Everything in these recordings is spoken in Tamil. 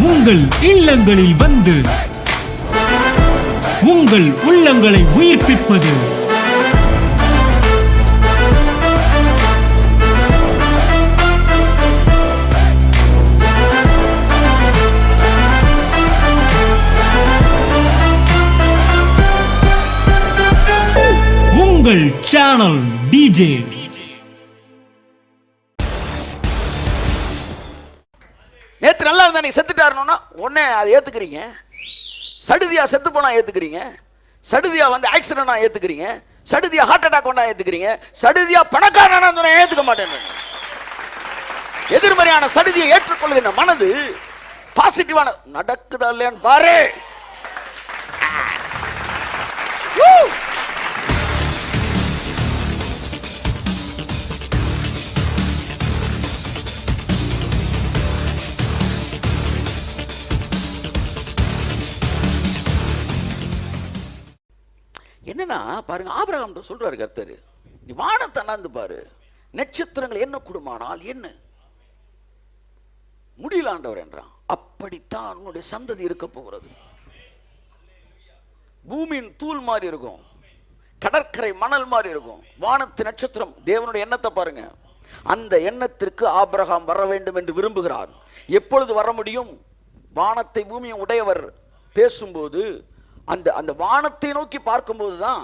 உங்கள் இல்லங்களில் வந்து உங்கள் உள்ளங்களை உயிர்ப்பிப்பது உங்கள் சேனல் டிஜே. நேற்று நல்லா இருந்தா நீ செத்துட்டாருன்னா உடனே அதை ஏத்துக்கிறீங்க. சடுதியா செத்து போனா ஏத்துக்கிறீங்க. சடுதியா வந்து ஆக்சிடென்ட் ஏத்துக்கிறீங்க. சடுதியா ஹார்ட் அட்டாக் கொண்டா ஏத்துக்கிறீங்க. சடுதியா பணக்காரனா சொன்னா ஏத்துக்க மாட்டேன். எதிர்மறையான சடுதியை ஏற்றுக்கொள்கிற மனது பாசிட்டிவான நடக்குதா இல்லையான்னு பாரு. என்னன்னா பாருங்க, ஆபிரகாம் சொல்றாரு கர்த்தர், நீ வானத்தை அண்ணாந்து பாரு, நட்சத்திரங்கள் என்ன கூடுமானால் என்ன முடியல ஆண்டவர் என்றான். அப்படித்தான் உன்னுடைய சந்ததி இருக்க போகிறது. பூமியின் தூள் மாதிரி இருக்கும், கடற்கரை மணல் மாதிரி இருக்கும், வானத்து நட்சத்திரம். தேவனுடைய எண்ணத்தை பாருங்க. அந்த எண்ணத்திற்கு ஆபிரகாம் வர வேண்டும் என்று விரும்புகிறார். எப்பொழுது வர முடியும்? வானத்தை பூமியை உடையவர் பேசும்போது, அந்த அந்த வானத்தை நோக்கி பார்க்கும்போது தான்,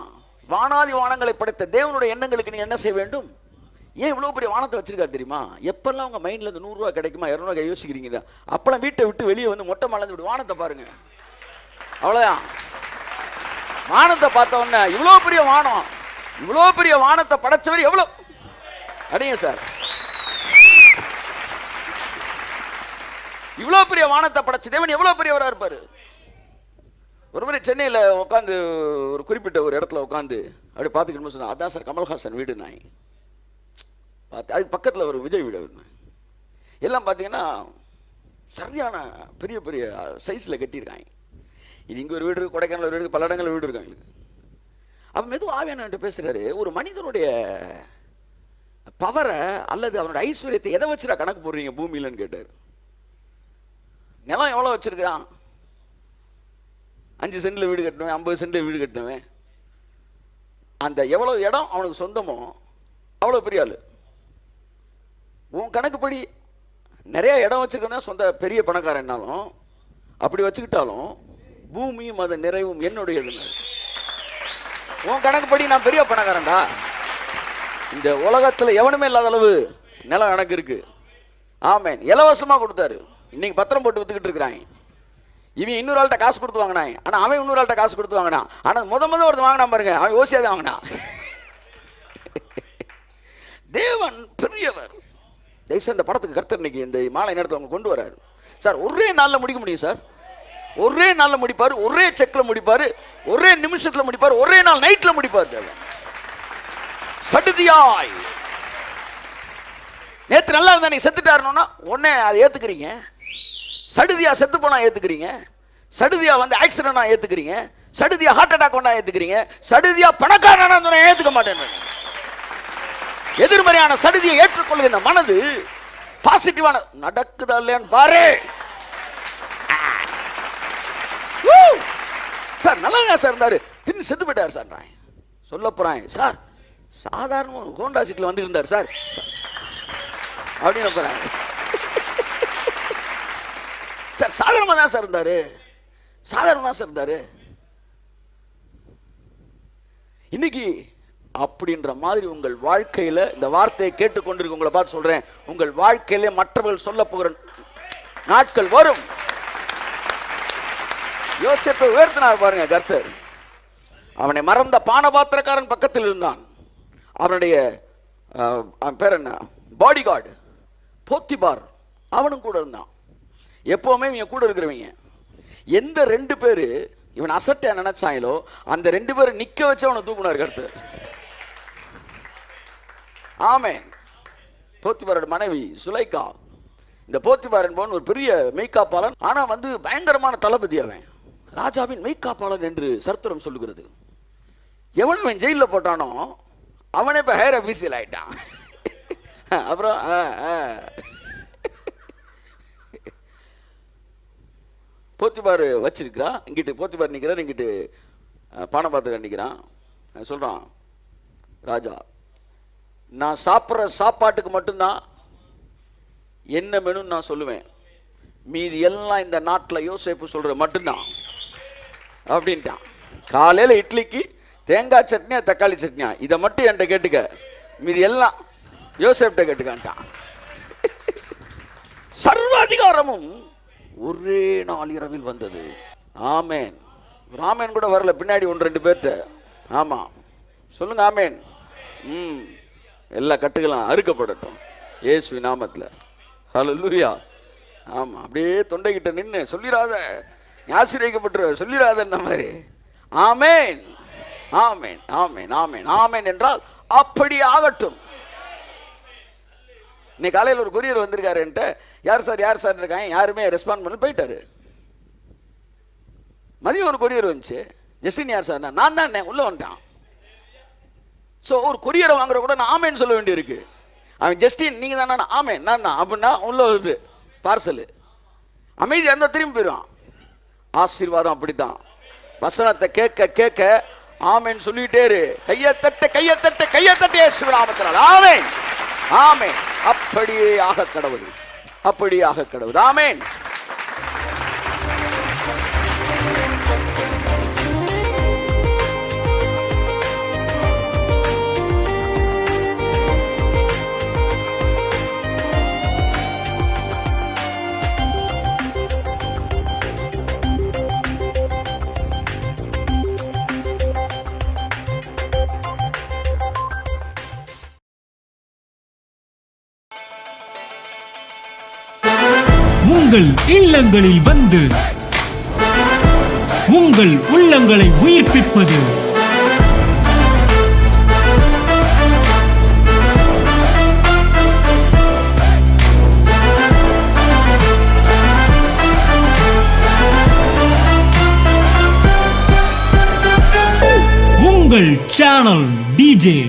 வானாதி வானங்களை படைத்த தேவனுடைய எண்ணங்களுக்கு நீ என்ன செய்ய வேண்டும்? ஏன் இவ்வளோ பெரிய வானத்தை வச்சிருக்காரு தெரியுமா? எப்பெல்லாம் உங்க மைண்ட்ல இருந்து 100 ரூபா கிடைக்குமா 200 ரூபாய் யோசிக்கிறீங்க, அப்பெல்லாம் வீட்டை விட்டு வெளியே வந்து மொட்டை மலர்ந்து விட்டு வானத்தை பாருங்க. அவ்வளோதான். வானத்தை பார்த்த உடனே இவ்வளோ பெரிய வானம், இவ்வளோ பெரிய வானத்தை படைச்சவர் எவ்வளோ அடிங்க சார், இவ்வளோ பெரிய வானத்தை படைச்ச தேவன் எவ்வளோ பெரியவராக இருப்பாரு. ஒரு முறை சென்னையில் உட்காந்து ஒரு குறிப்பிட்ட ஒரு இடத்துல உட்காந்து அப்படி பார்த்துக்கணும்னு சொன்னா, அதான் சார் கமல்ஹாசன் வீடு. நான் பார்த்து அதுக்கு பக்கத்தில் ஒரு விஜய் வீடு. எல்லாம் பார்த்தீங்கன்னா சரியான பெரிய பெரிய சைஸில் கட்டியிருக்காங்க. இது இங்கே ஒரு வீடு இருக்குது, கொடைக்கானல் வீடு இருக்குது, பல இடங்களில் வீடு இருக்காங்க. அப்போ மெதுவாக ஆவியானவர்கிட்ட பேசுகிறாரு, ஒரு மனிதனுடைய பவரை அல்லது அவனுடைய ஐஸ்வர்யத்தை எதை வச்சுடா கணக்கு போடுறீங்க பூமியிலன்னு கேட்டார். நிலம் எவ்வளோ வச்சுருக்கிறான்? 5 சென்டில் வீடு கட்டினவன், 50 சென்டில் வீடு கட்டினவன், அந்த எவ்வளோ இடம் அவனுக்கு சொந்தமோ அவ்வளோ பெரிய ஆள். உன் கணக்குப்படி நிறைய இடம் வச்சுருக்கா சொந்த பெரிய பணக்காரன்னாலும், அப்படி வச்சுக்கிட்டாலும் பூமியும் அதை நிறைவும் என்னுடையதுன்னு. உன் கணக்குப்படி நான் பெரிய பணக்காரன்டா, இந்த உலகத்தில் எவனுமே இல்லாத அளவு நிலம் எனக்கு இருக்கு. ஆமேன். இலவசமாக கொடுத்தாரு. இன்னைக்கு பத்திரம் போட்டு வித்துக்கிட்டு இருக்கிறாங்க. இவன் இன்னொரு ஆள்கிட்ட காசு கொடுத்து வாங்கினான், ஆனால் அவன் இன்னொரு ஆள்கிட்ட காசு கொடுத்து வாங்கினான். ஆனால் முத ஒருத்தர் வாங்கினா பாருங்க, அவன் யோசியாதான் வாங்கினான். தேவன் பெரியவர். தயவுசெய்து இந்த படத்துக்கு கர்த்தர் இன்னைக்கு இந்த மாலை நேரத்தில் அவங்க கொண்டு வராரு. சார் ஒரே நாளில் முடிக்க முடியும் சார், ஒரே நாளில் முடிப்பார், ஒரே செக்கில் முடிப்பார், ஒரே நிமிஷத்தில் முடிப்பார், ஒரே நாள் நைட்டில் முடிப்பார். தேவன் சடுதியாய். நேற்று நல்லா இருந்தா நீ செத்துட்டாருன்னா உடனே அதை ஏத்துக்கிறீங்க. சடுதியா செத்து போனா ஏத்துக்கிறீங்க. சடுதியா வந்து ஆக்சிடென்ட் ஏத்துக்கிறீங்க. சடுதியா ஹார்ட் அட்டாக் கொண்டா ஏத்துக்கிறீங்க. சடுதியா பணக்காரனா சொன்னா ஏத்துக்க மாட்டேன். எதிர்மறையான சடுதியை ஏற்றுக்கொள்கிற மனது பாசிட்டிவான நடக்குதா இல்லையான்னு பாரு. சார் நல்லா சார் இருந்தாரு, தின்னு செத்து போயிட்டார் சார். நான் சொல்ல போறேன் சார், சாதாரண ஹோண்டா சீட்ல வந்து இருந்தார் சார் அப்படின்னு போறாங்க. சார் சாதாரணமாக தான் சார் இருந்தாரு, சாதாரணமாக தான் சார் இருந்தாரு. இன்னைக்கு அப்படின்ற மாதிரி உங்கள் வாழ்க்கையில் இந்த வார்த்தையை கேட்டுக்கொண்டிருக்க உங்களை பார்த்து சொல்றேன், உங்கள் வாழ்க்கையிலே மற்றவர்கள் சொல்ல போகிற நாட்கள் வரும். யோசேப்பை உயர்த்தினார் பாருங்க கர்த்தர். அவனை மறந்த பானபாத்திரக்காரன் பக்கத்தில் இருந்தான். அவனுடைய பேர் என்ன, பாடி கார்டு போத்திபார், அவனும் கூட இருந்தான். எப்பவுமே இவங்க கூட இருக்கிறவங்க எந்த 2 பேரு இவன் அசட்டை நினைச்சாங்களோ அந்த 2 பேரும் நிக்க வச்சு அவனை தூக்குனார் கர்த்தர். ஆமென். போத்திபாரோட மனைவி சுலைகா. இந்த போத்திபார் என்பவன் ஒரு பெரிய மெய்காப்பாளன், ஆனா வந்து பயங்கரமான தளபதி. அவன் ராஜாவின் மெய்காப்பாளன் என்று சரித்திரம் சொல்லுகிறது. எவன் அவன் ஜெயிலில் போட்டானோ அவனே இப்ப ஹையர் அபிஷியல் ஆயிட்டான். அப்புறம் போத்திபார் வச்சிருக்கிறான், இங்கிட்டு போத்திபார் நிற்கிறார், இங்கிட்டு பானை பார்த்து நிற்கிறான். சொல்கிறான், ராஜா நான் சாப்பிட்ற சாப்பாட்டுக்கு மட்டும்தான் என்ன மெனுன்னு நான் சொல்லுவேன், மீதி எல்லாம் இந்த நாட்டில் யோசேப்பு சொல்கிற மட்டும்தான் அப்படின்ட்டான். காலையில் இட்லிக்கு தேங்காய் சட்னியா தக்காளி சட்னியா இதை மட்டும் என்கிட்ட கேட்டுக்க, மீதி எல்லாம் யோசேப்கிட்ட கேட்டுக்கான்ட்டான். சர்வ அதிகாரமும் ஒரே நாள் இரவில் வந்தது. ஆமேன். ராமேன் கூட வரல, பின்னாடி 1-2 பேர்கிட்ட. ஆமாம், சொல்லுங்க ஆமேன். எல்லா கட்டுகளும் அறுக்கப்படட்டும் இயேசு நாமத்தில். ஹல்லேலூயா. ஆமாம், அப்படியே தொண்டைக்கிட்ட நின்று சொல்லிடாத, ஆசீர்வதிக்கப்பட்டு சொல்லிடாதன்ன மாதிரி. ஆமேன் ஆமேன் ஆமேன் ஆமேன் ஆமேன் என்றால் அப்படி ஆகட்டும். இன்னைக்கு காலையில் ஒரு கொரியர் வந்திருக்காரு என்கிட்ட. யார் சார் இருக்காங்க, யாருமே ரெஸ்பாண்ட் பண்ணி போயிட்டாரு. மதியம் ஒரு கொரியர் வந்துச்சு, ஜஸ்டின் யார் சார், நான் தான் உள்ள வந்துட்டான். ஸோ ஒரு கொரியரை வாங்குற கூட நான் ஆமேன்னு சொல்ல வேண்டியிருக்கு. அவன் ஜஸ்டின் நீங்கள் தானே, ஆமேன் நான் தான் அப்படின்னா உள்ள வருது பார்சலு. அமைதியாக இருந்தால் திரும்பி போயிடுவான். ஆசீர்வாதம் அப்படித்தான், வசனத்தை கேட்க கேட்க ஆமேன் சொல்லிட்டே இரு. கையத்தட்ட இயேசுவின் ஆமேன் ஆமேன். அப்படியே ஆக கடவுள், அப்படியே ஆக கடவுள். ஆமேன். உங்கள் இல்லங்களில் வந்து உங்கள் உள்ளங்களை உயிர்ப்பிப்பது உங்கள் சேனல் டிஜே.